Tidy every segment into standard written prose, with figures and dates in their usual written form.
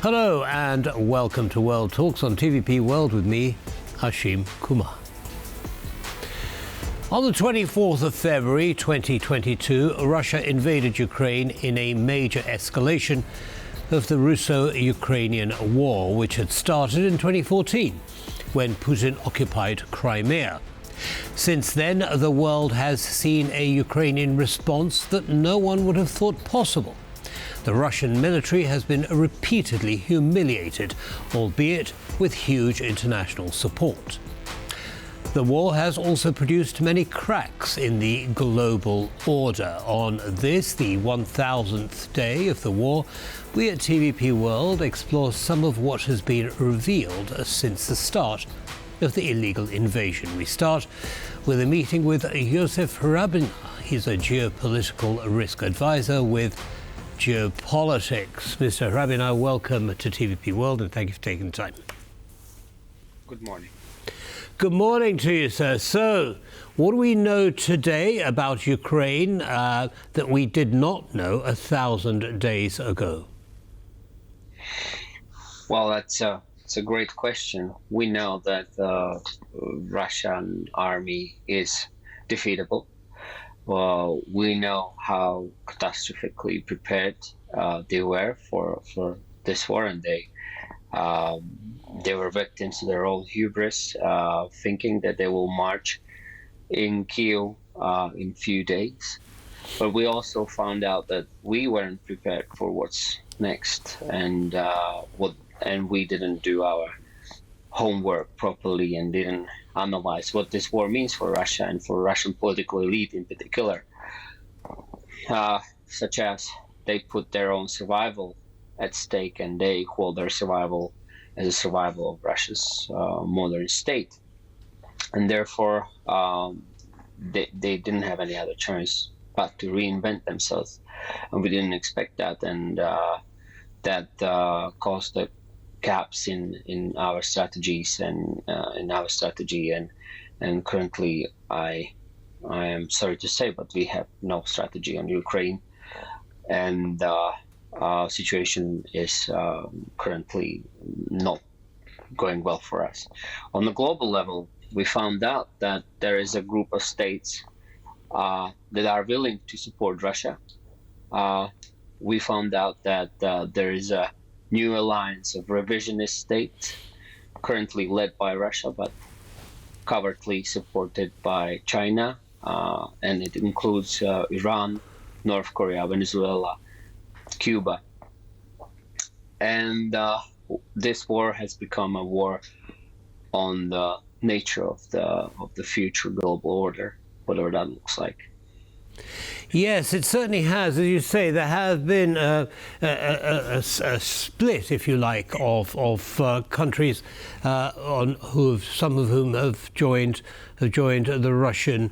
Hello and welcome to World Talks on TVP World with me, Ashim Kumar. On the 24th of February 2022, Russia invaded Ukraine in a major escalation of the Russo-Ukrainian War, which had started in 2014 when Putin occupied Crimea. Since then, the world has seen a Ukrainian response that no one would have thought possible. The Russian military has been repeatedly humiliated, albeit with huge international support. The war has also produced many cracks in the global order. On this, the 1000th day of the war, we at TVP World explore some of what has been revealed since the start of the illegal invasion. We start with a meeting with Jozef Hrabina. He's a geopolitical risk advisor with GeopoLytics. Mr. Hrabina, welcome to TVP World and thank you for taking the time. Good morning. Good morning to you, sir. So, what do we know today about Ukraine that we did not know 1,000 days ago? Well, it's a great question. We know that the Russian army is defeatable. We know how catastrophically prepared they were for this war, and they were victims of their own hubris, thinking that they will march in Kiev in few days. But we also found out that we weren't prepared for what's next, and we didn't do our homework properly and didn't analyze what this war means for Russia and for Russian political elite in particular, such as they put their own survival at stake and they hold their survival as a survival of Russia's modern state. And therefore, they didn't have any other choice but to reinvent themselves. And we didn't expect that, and that caused the gaps in our strategies and in our strategy, and currently I am sorry to say, but we have no strategy on Ukraine, and our situation is currently not going well for us. On the global level, we found out that there is a group of states that are willing to support Russia. We found out that there is a new alliance of revisionist states, currently led by Russia, but covertly supported by China, and it includes Iran, North Korea, Venezuela, Cuba. And this war has become a war on the nature of the future global order, whatever that looks like. Yes, it certainly has. As you say, there has been a split, if you like, of countries some of whom have joined the Russian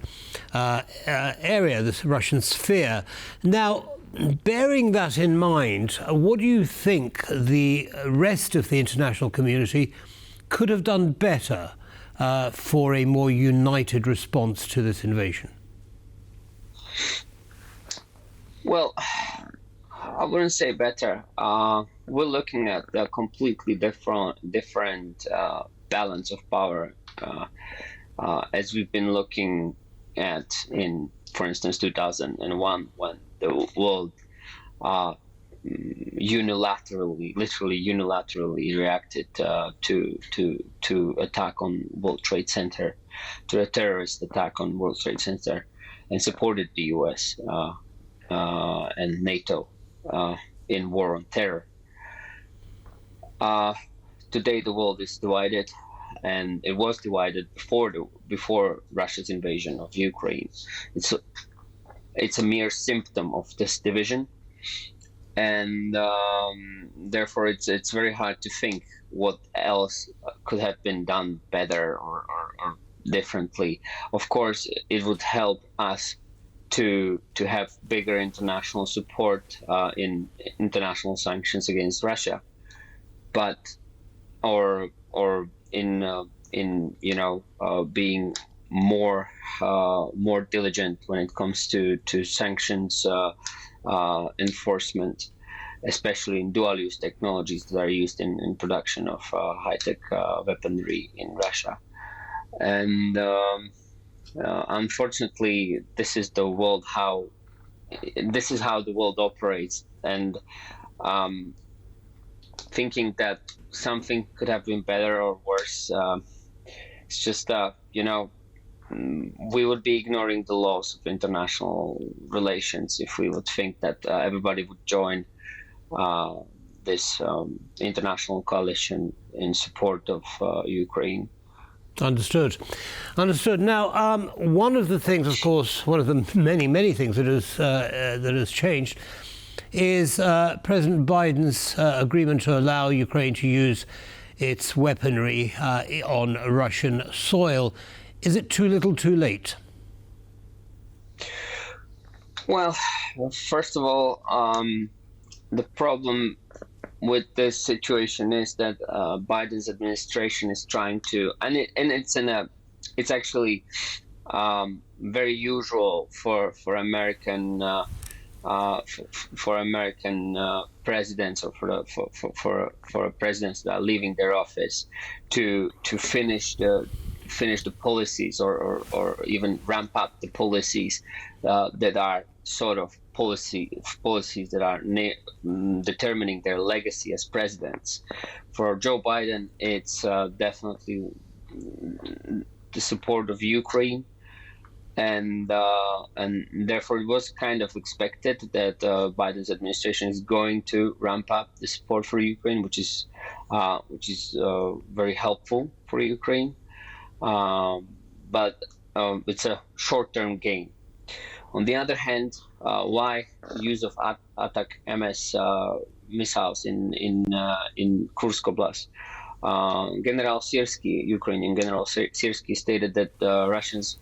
area, the Russian sphere. Now, bearing that in mind, what do you think the rest of the international community could have done better for a more united response to this invasion? Well, I wouldn't say better. We're looking at a completely different balance of power, as we've been looking at in, for instance, 2001, when the world literally unilaterally reacted to attack on World Trade Center, to a terrorist attack on World Trade Center, and supported the U.S. And NATO in war on terror. Today, the world is divided, and it was divided before Russia's invasion of Ukraine. It's a mere symptom of this division, and therefore it's very hard to think what else could have been done better or differently. Of course, it would help us to have bigger international support in international sanctions against Russia, but or in being more diligent when it comes to sanctions enforcement. especially in dual-use technologies that are used in production of high-tech weaponry in Russia. And unfortunately, this is the world this is how the world operates. And thinking that something could have been better or worse, it's just we would be ignoring the laws of international relations if we would think that everybody would join this international coalition in support of Ukraine. Understood. Understood. Now, one of the things, of course, one of the many things that has changed is President Biden's agreement to allow Ukraine to use its weaponry on Russian soil. Is it too little, too late? Well, first of all, the problem with this situation is that Biden's administration is trying to, it's actually very usual for American presidents or for presidents that are leaving their office to finish the policies or even ramp up the policies that are sort of policies that are determining their legacy as presidents. For Joe Biden, it's definitely the support of Ukraine, and therefore it was kind of expected that Biden's administration is going to ramp up the support for Ukraine, which is very helpful for Ukraine. But it's a short-term gain. On the other hand, why use of attack MS missiles in Kursk Oblast? Ukrainian General Syrskyi stated that the Russians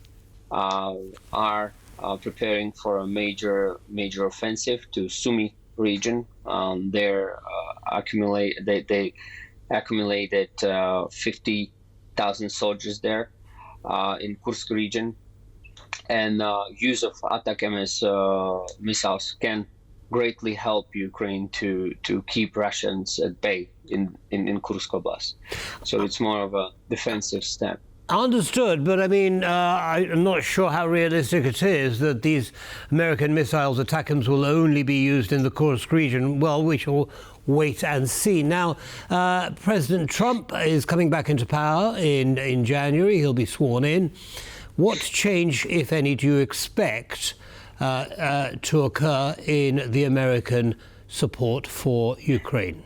are preparing for a major offensive to Sumy region. They accumulated 50,000 soldiers there in Kursk region, and use of attack MS missiles can greatly help Ukraine to keep Russians at bay in Kursk Oblast. So it's more of a defensive step. Understood, but I mean, I'm not sure how realistic it is that these American missiles, ATACMS, will only be used in the Kursk region. Well, we shall wait and see. Now, President Trump is coming back into power in January. He'll be sworn in. What change, if any, do you expect to occur in the American support for Ukraine?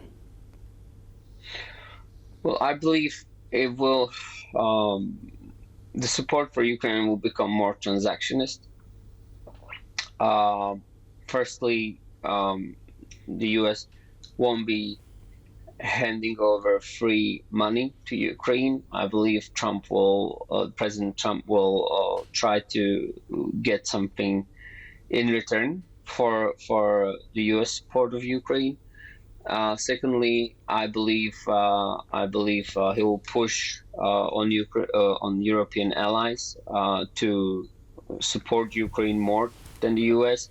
Well, I believe it will. The support for Ukraine will become more transactionist. Firstly, the U.S. won't be handing over free money to Ukraine. I believe President Trump will try to get something in return for the U.S. support of Ukraine. Secondly, I believe he will push on European allies to support Ukraine more than the U.S.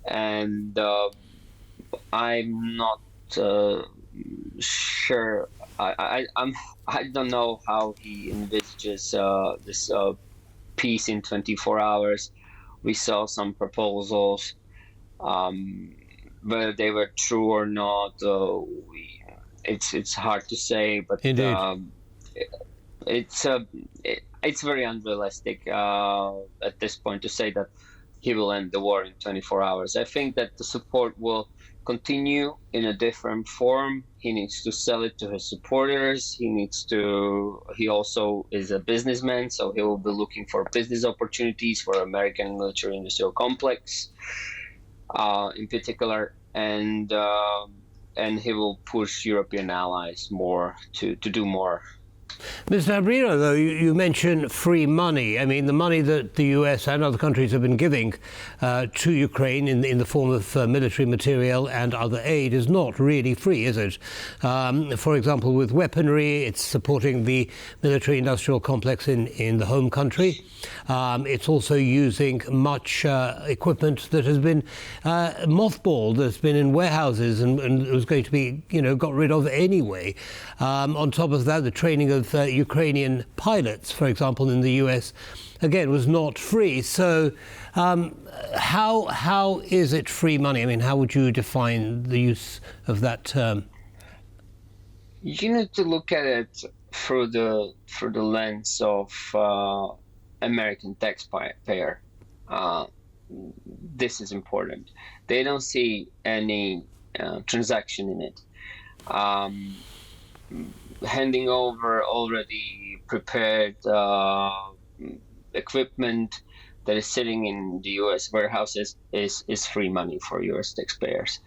And I'm not sure. I don't know how he envisages this peace in 24 hours. We saw some proposals. Whether they were true or not, it's hard to say. But it's very unrealistic at this point to say that he will end the war in 24 hours. I think that the support will continue in a different form. He needs to sell it to his supporters. He also is a businessman, so he will be looking for business opportunities for American military industrial complex. In particular, and he will push European allies more to do more Mr. Hrabina, though, you mentioned free money. I mean, the money that the US and other countries have been giving to Ukraine in the form of military material and other aid is not really free, is it? For example, with weaponry, it's supporting the military-industrial complex in the home country. It's also using much equipment that has been mothballed, that's been in warehouses and was going to be, got rid of anyway. On top of that, the training of Ukrainian pilots, for example, in the US, again, was not free. So how is it free money? I mean, how would you define the use of that term? You need to look at it through the lens of American taxpayer. This is important. They don't see any transaction in it. Handing over already prepared equipment that is sitting in the U.S. warehouses is free money for U.S. taxpayers.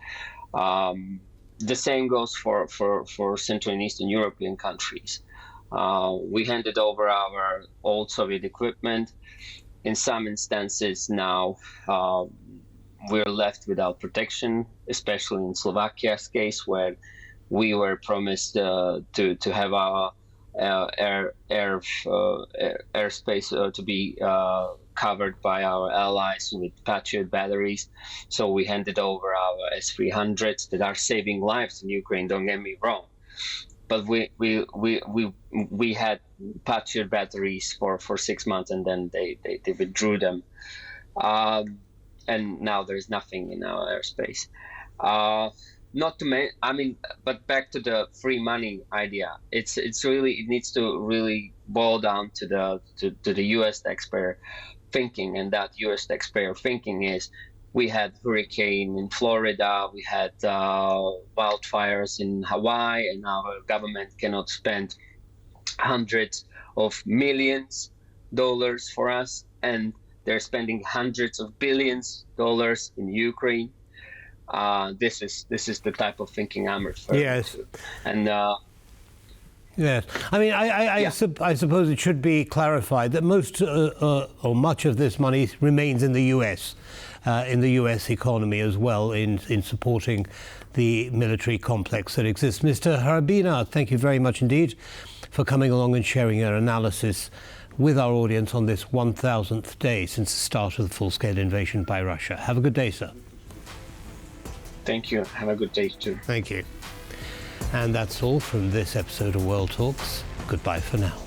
The same goes for Central and Eastern European countries. We handed over our old Soviet equipment. In some instances now, we're left without protection, especially in Slovakia's case, where we were promised to have our airspace to be covered by our allies with Patriot batteries. So we handed over our S-300s that are saving lives in Ukraine. Don't get me wrong, but we had Patriot batteries for 6 months, and then they withdrew them, and now there's nothing in our airspace. Not to mention, but back to the free money idea. It needs to really boil down to the U.S. taxpayer thinking, and that U.S. taxpayer thinking is: we had hurricane in Florida, we had wildfires in Hawaii, and our government cannot spend hundreds of millions dollars for us, and they're spending hundreds of billions dollars in Ukraine. This is the type of thinking I'm referring to. And yes, I mean, I suppose it should be clarified that most or much of this money remains in the U.S. In the U.S. economy as well, in supporting the military complex that exists. Mr. Hrabina, thank you very much indeed for coming along and sharing your analysis with our audience on this 1,000th day since the start of the full-scale invasion by Russia. Have a good day, sir. Thank you. Have a good day too. Thank you. And that's all from this episode of World Talks. Goodbye for now.